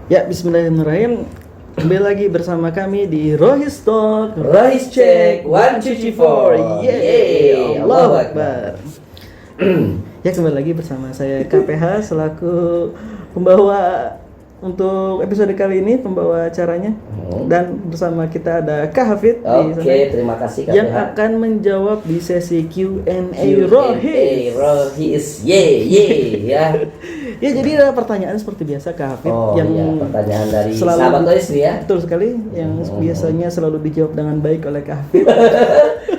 Ya, bismillahirrahmanirrahim. Kembali lagi bersama kami di Rohis Talk. Rohis Check 1, 2, 3, 4. Yeay, Allahu Akbar. Ya, kembali lagi bersama saya KPH selaku pembawa untuk episode kali ini, pembawa acaranya. Dan bersama kita ada Kak Hafid Oke, terima kasih KPH yang akan menjawab di sesi Q&A Rohis. Yeay ya. Ya, jadi ada pertanyaan seperti biasa Kak Hafid yang pertanyaan dari selalu sahabat Rohis nih ya. Betul sekali, yang biasanya selalu dijawab dengan baik oleh Kak Hafid.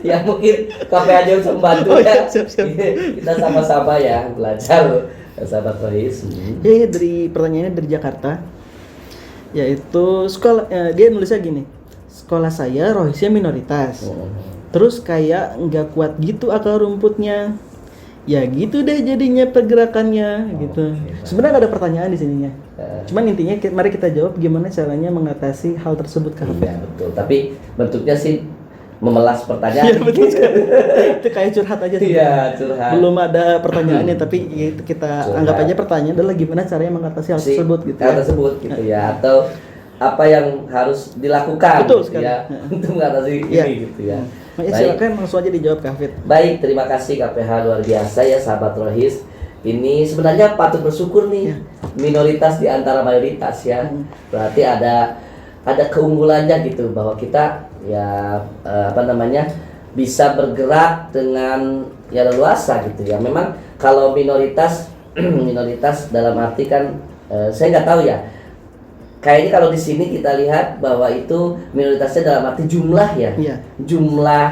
Ya mungkin KPH aja bisa membantu ya. Siap. Kita sama-sama ya belajar sahabat Rohis. Ya, dari pertanyaannya dari Jakarta, yaitu sekolah, dia nulisnya gini, sekolah saya Rohisnya minoritas, terus kayak nggak kuat gitu akar rumputnya, ya gitu deh jadinya pergerakannya gitu. Sebenarnya nggak ada pertanyaan di sininya, cuman intinya mari kita jawab gimana caranya mengatasi hal tersebut Kak. Iya betul, tapi bentuknya sih memelas pertanyaan. Iya betul sekali. Itu kayak curhat aja sih. Iya, curhat. Belum ada pertanyaannya tapi kita Curhat. anggap aja pertanyaan adalah gimana caranya mengatasi hal tersebut gitu. Hal tersebut gitu ya, atau apa yang harus dilakukan. Betul gitu sekali. Ya, untuk mengatasi ini gitu ya. Silakan langsung aja dijawab Kak Hafid. Baik, terima kasih KPH, luar biasa ya sahabat Rohis. Ini sebenarnya patut bersyukur nih, minoritas di antara mayoritas ya. Berarti ada keunggulannya gitu, bahwa kita ya bisa bergerak dengan ya leluasa gitu ya. Memang kalau minoritas minoritas dalam arti kan saya nggak tahu ya. Kayaknya kalau di sini kita lihat bahwa itu minoritasnya dalam arti jumlah ya. Iya. Jumlah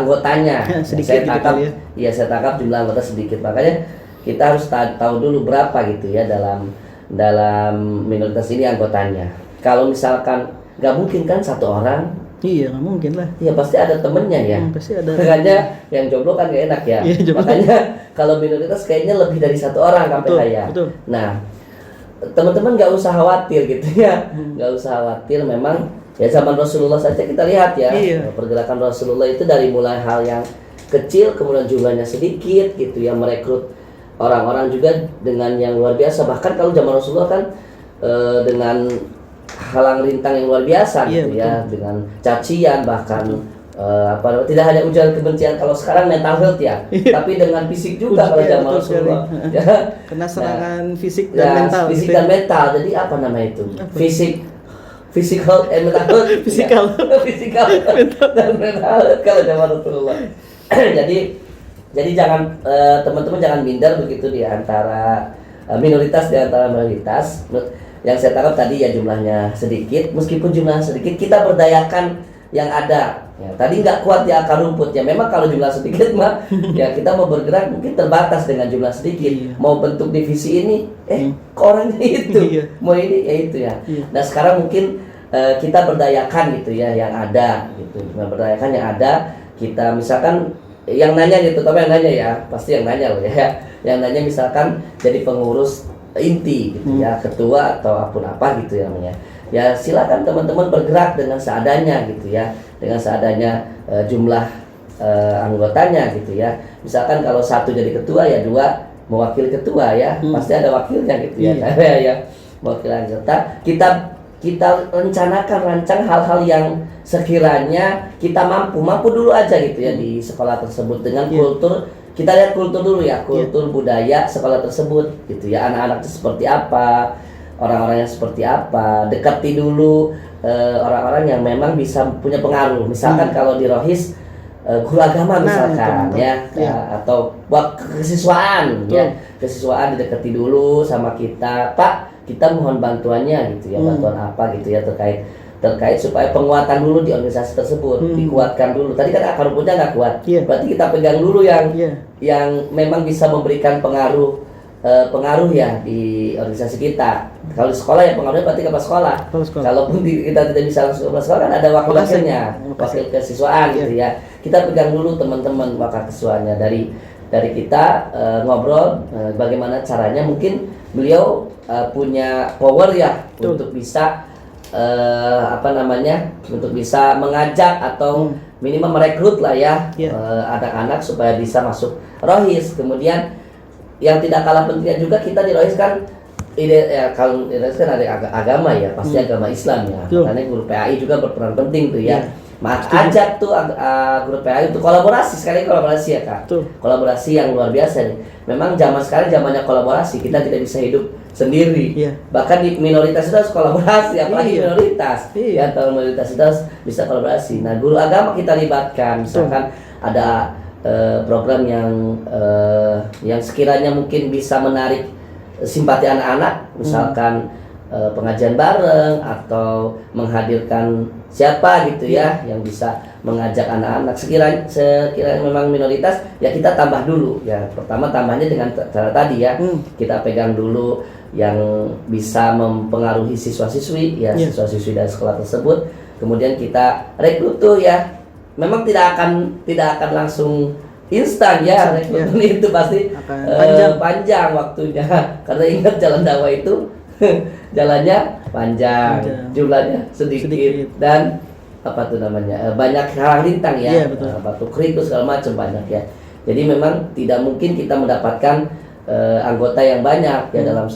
anggotanya. Sedikit saya gitu tangkap, kali ya. Iya, saya tangkap jumlah anggota sedikit. Makanya kita harus tahu dulu berapa gitu ya dalam minoritas ini anggotanya. Kalau misalkan nggak mungkin kan satu orang. Iya, nggak mungkin lah. Iya, pasti ada temennya ya. Pasti ada. Makanya yang jomblo kan gak enak ya. Iya, makanya kalau minoritas kayaknya lebih dari satu orang KPH ya. Betul. Nah, teman-teman nggak usah khawatir gitu ya. Nggak usah khawatir, memang ya zaman Rasulullah saja kita lihat ya. Iya. Pergerakan Rasulullah itu dari mulai hal yang kecil kemudian jumlahnya sedikit gitu ya, merekrut orang-orang juga dengan yang luar biasa. Bahkan kalau zaman Rasulullah kan dengan halang rintang yang luar biasa gitu ya, dengan cacian bahkan tidak hanya ujian kebencian kalau sekarang mental health ya, tapi dengan fisik juga kalau zaman Rasulullah ya. Kena serangan fisik dan mental. Fisik gitu. dan mental. Jadi apa nama itu? Physical and mental health. Physical. Physical dan mental health kalau zaman Rasulullah. jadi jangan teman-teman jangan minder begitu di antara minoritas di antara mayoritas. Yang saya tangkap tadi ya jumlahnya sedikit, meskipun jumlahnya sedikit kita berdayakan yang ada. Ya, tadi nggak kuat di akar rumput ya. Memang kalau jumlah sedikit mah ya kita mau bergerak mungkin terbatas dengan jumlah sedikit. Mau bentuk divisi ini, kok orangnya itu, mau ini ya itu ya. Nah sekarang mungkin kita berdayakan gitu ya yang ada gitu. Berdayakan yang ada, kita misalkan yang nanya gitu, tapi yang nanya ya pasti yang nanya loh ya. Yang nanya misalkan jadi pengurus inti gitu ya, ketua atau apapun apa gitu ya namanya. Ya silakan teman-teman bergerak dengan seadanya gitu ya, dengan seadanya jumlah anggotanya gitu ya. Misalkan kalau satu jadi ketua ya dua mewakili ketua ya, pasti ada wakilnya gitu ya. Ya mewakili anggota. Kita rancang hal-hal yang sekiranya kita mampu dulu aja gitu ya di sekolah tersebut dengan kultur. Kita lihat kultur dulu ya, kultur budaya sekolah tersebut gitu ya, anak-anaknya seperti apa, orang-orangnya seperti apa, dekati dulu orang-orang yang memang bisa punya pengaruh. Misalkan kalau di Rohis guru agama misalkan atau buat kesiswaan ya, kesiswaan didekati dulu sama kita, Pak kita mohon bantuannya gitu ya, bantuan apa gitu ya terkait supaya penguatan dulu di organisasi tersebut, dikuatkan dulu. Tadi kan akar rumputnya nggak kuat, berarti kita pegang dulu yang memang bisa memberikan pengaruh ya di organisasi kita. Kalau di sekolah ya pengaruhnya berarti kepala sekolah. Kalaupun kita tidak bisa langsung kepala sekolah kan ada wakil-wakilnya, wakil kesiswaan gitu ya. Kita pegang dulu teman-teman wakil kesiswaannya, dari kita ngobrol bagaimana caranya. Mungkin beliau punya power ya untuk bisa untuk bisa mengajak atau minimal merekrut lah ya anak-anak supaya bisa masuk Rohis. Kemudian yang tidak kalah pentingnya juga kita di Rohis kan ide ya kalau identitas kan ada agama ya, pasti agama Islam ya. Betul. Makanya guru PAI juga berperan penting tuh ya. Iya. Ajak tuh guru PAI untuk kolaborasi, sekali kolaborasi ya Kak. Betul. Kolaborasi yang luar biasa nih. Memang zaman sekarang zamannya kolaborasi, kita tidak bisa hidup sendiri. Iya. Bahkan di minoritas itu harus kolaborasi, apalagi Iya. minoritas. Iya. Ya, kalau minoritas itu harus bisa kolaborasi. Nah, guru agama kita libatkan, misalkan ada program yang sekiranya mungkin bisa menarik simpati anak-anak, misalkan pengajian bareng atau menghadirkan siapa gitu ya yang bisa mengajak anak-anak. Sekiranya memang minoritas ya kita tambah dulu ya. Pertama tambahnya dengan cara tadi ya, kita pegang dulu yang bisa mempengaruhi siswa-siswi ya, siswa-siswi dari sekolah tersebut. Kemudian kita rekrut tuh ya. Memang tidak akan langsung instan ya, rekrutmen itu pasti panjang waktunya. Karena ingat jalan dakwah itu jalannya panjang, jumlahnya sedikit dan apa tuh namanya banyak halang rintang ya, batu kerikil segala macam banyak ya. Jadi memang tidak mungkin kita mendapatkan anggota yang banyak ya dalam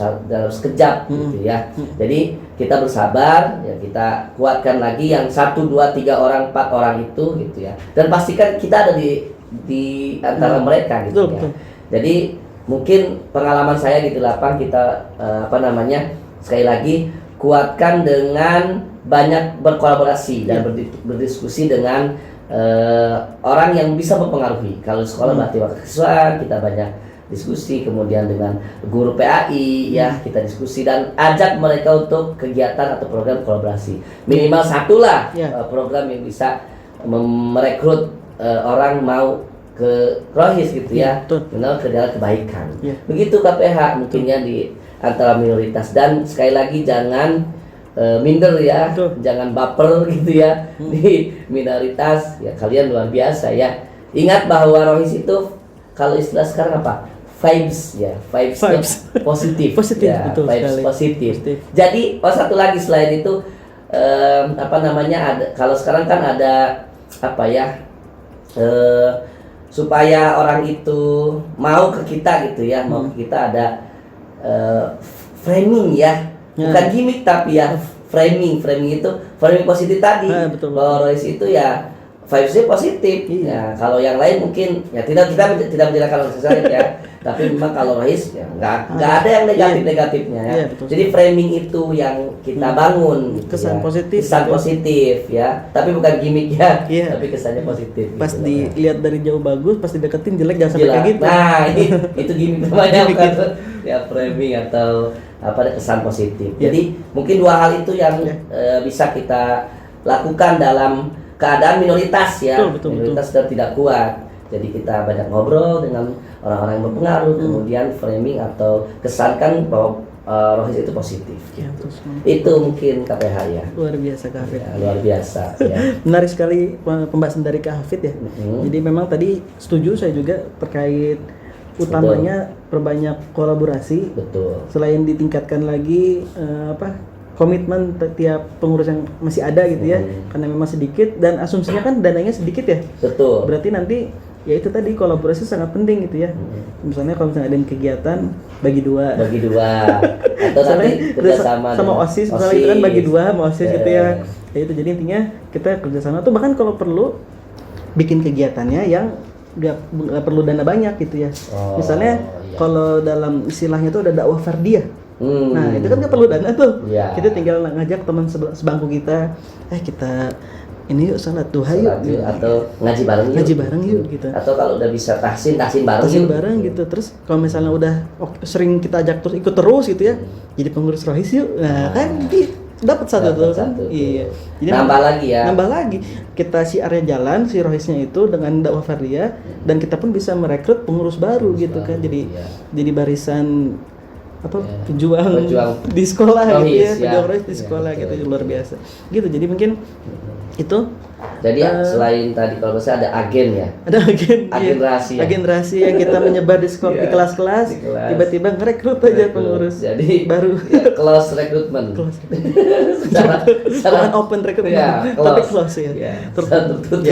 sekejap gitu ya. Jadi kita bersabar ya, kita kuatkan lagi yang 1, 2, 3 orang, 4 orang itu gitu ya. Dan pastikan kita ada di antara mereka gitu ya. Jadi mungkin pengalaman saya di lapang kita sekali lagi kuatkan dengan banyak berkolaborasi dan berdiskusi dengan orang yang bisa mempengaruhi. Kalau sekolah berarti mahasiswa, kita banyak diskusi, kemudian dengan guru PAI ya kita diskusi dan ajak mereka untuk kegiatan atau program kolaborasi. Minimal satu lah program yang bisa merekrut orang mau ke Rohis gitu ya, kenal ke dalam kebaikan. Begitu KPH mungkinnya di antara minoritas, dan sekali lagi jangan minder ya, jangan baper gitu ya di minoritas ya, kalian luar biasa ya. Ingat bahwa Rohis itu kalau istilah sekarang apa? Vibes ya, vibes positif ya, betul, vibes positif. Jadi satu lagi selain itu ada, kalau sekarang kan ada apa ya, supaya orang itu mau ke kita gitu ya, mau ke kita ada framing ya, bukan gimmick tapi ya framing itu framing positif tadi. Bahwa Rohis itu ya vibes-nya positif. Ya, kalau yang lain mungkin ya kita tidak menjelaskan sesuatu ya. Tapi memang kalau Rohis ya nggak ada yang negatifnya ya. Jadi framing itu yang kita bangun, kesan positif ya. Tapi bukan gimmick ya, tapi kesannya positif. Pas gitu, dilihat dari jauh bagus, pas dideketin jelek, jangan sampai kayak gitu. Nah, itu gimmick namanya bukan ya framing atau kesan positif. Jadi mungkin 2 hal itu yang bisa kita lakukan dalam keadaan minoritas ya, minoritas sudah tidak kuat. Jadi kita banyak ngobrol dengan orang-orang yang berpengaruh, kemudian framing atau kesankan bahwa Rohis itu positif. Itu mungkin KPH ya. Luar biasa Kak Hafid. Ya, luar biasa. Ya. Menarik sekali pembahasan dari Kak Hafid ya. Jadi memang tadi setuju saya juga terkait utamanya perbanyak kolaborasi. Betul. Selain ditingkatkan lagi komitmen tiap pengurus yang masih ada gitu ya, karena memang sedikit dan asumsinya kan dananya sedikit ya. Betul. Berarti nanti ya itu tadi kolaborasi sangat penting gitu ya. Misalnya kalau misalnya ada kegiatan bagi dua atau nanti kerjasama sama OSIS misalnya itu kan bagi dua sama OSIS gitu ya. Ya itu jadi intinya kita kerjasama tuh, bahkan kalau perlu bikin kegiatannya yang nggak perlu dana banyak gitu ya. Misalnya kalau dalam istilahnya tuh ada dakwah fardiyah. Nah itu kan nggak perlu dana tuh. Kita tinggal ngajak teman sebangku kita, kita ini yuk salat duha yuk gitu. Atau ngaji bareng yuk gitu. Atau kalau udah bisa tahsin bareng gitu. Terus kalau misalnya udah sering kita ajak terus ikut terus gitu ya, jadi pengurus Rohis yuk. Nah kan dapat satu kan. Iya. Jadi nambah lagi kita siarnya jalan, si Rohisnya itu dengan dakwah fardiyah, dan kita pun bisa merekrut pengurus baru gitu kan. Jadi barisan pejuang di sekolah gitu ya, pejuang Rohis di sekolah gitu, luar biasa gitu. Jadi mungkin itu jadi selain tadi kalau saya ada agen ya, ada agen rahasia yang kita menyebar di sekolah, di kelas-kelas, tiba-tiba ngerekrut aja pengurus jadi baru close recruitment bukan open recruitment tapi close ya, tertutup.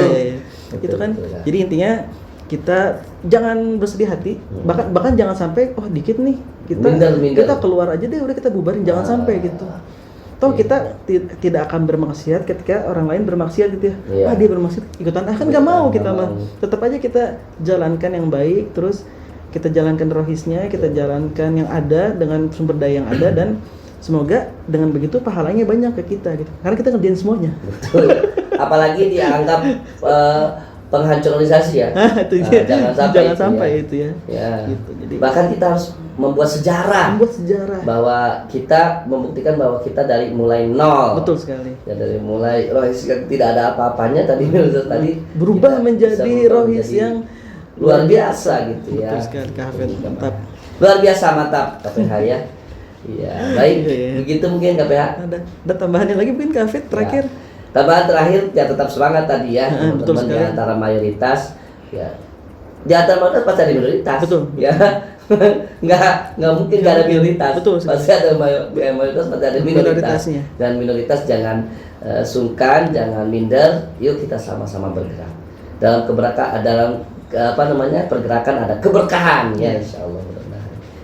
Itu kan jadi intinya kita jangan bersedih hati, bahkan jangan sampai dikit nih kita Minder. kita keluar aja deh, udah kita bubarin, jangan sampai gitu. Toh kita tidak akan bermaksiat ketika orang lain bermaksiat gitu ya. Iya. Dia bermaksiat ikutan, kan nggak mau kita mah. Tetap aja kita jalankan yang baik, terus kita jalankan rohisnya, kita jalankan yang ada dengan sumber daya yang ada, dan semoga dengan begitu pahalanya banyak ke kita gitu. Karena kita ngerjain semuanya. Betul. Apalagi dianggap penghancur organisasi ya. Itu dia. Jangan sampai itu itu ya. Ya. Gitu. Jadi Bahkan kita harus membuat sejarah bahwa kita membuktikan bahwa kita dari mulai nol. Betul sekali. Ya, dari mulai rohis yang tidak ada apa-apanya tadi tadi berubah kita menjadi bisa rohis menjadi yang luar biasa gitu ya. Betul sekali, Kak Hafid. Mantap. Luar biasa, mantap KPH ya. Iya, baik. Iya. Begitu mungkin KPH. Ada tambahannya lagi mungkin, Kak Hafid, terakhir. Tambahan terakhir ya, tetap semangat tadi ya, betul teman-teman di sekali. antara mayoritas ya. Di antara mayoritas pasti ada minoritas. Betul. Ya. nggak mungkin nggak ada minoritas. Betul sekali. Pasti ada mayoritas, pasti ada minoritas. Minoritasnya. Dan minoritas jangan sungkan, jangan minder. Yuk kita sama-sama bergerak. Dalam pergerakan ada keberkahan ya, insyaallah.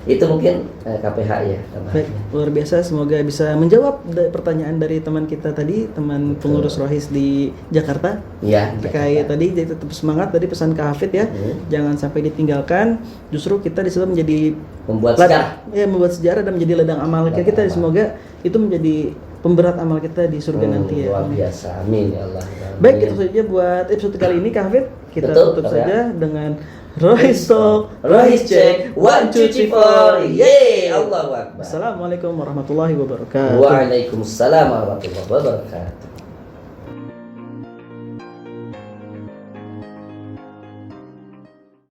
Itu mungkin KPH ya. Baik, luar biasa, semoga bisa menjawab pertanyaan dari teman kita tadi, teman pengurus rohis di Jakarta. Iya. Terkait tadi, jadi tetap semangat tadi pesan Kak Hafid ya. Jangan sampai ditinggalkan. Justru kita di situ menjadi membuat sejarah. Ya, membuat sejarah dan menjadi ladang amal kita. Semoga itu menjadi pemberat amal kita di surga nanti ya. Luar biasa. Amin ya Allah. Baik, itu saja buat episode kali ini Kak Hafid. Kita tutup saja dengan Rohis Talk, Rohis Check, 1, 2, 3, 4, yeay, Allahu Akbar. Assalamualaikum warahmatullahi wabarakatuh. Waalaikumsalam warahmatullahi wabarakatuh.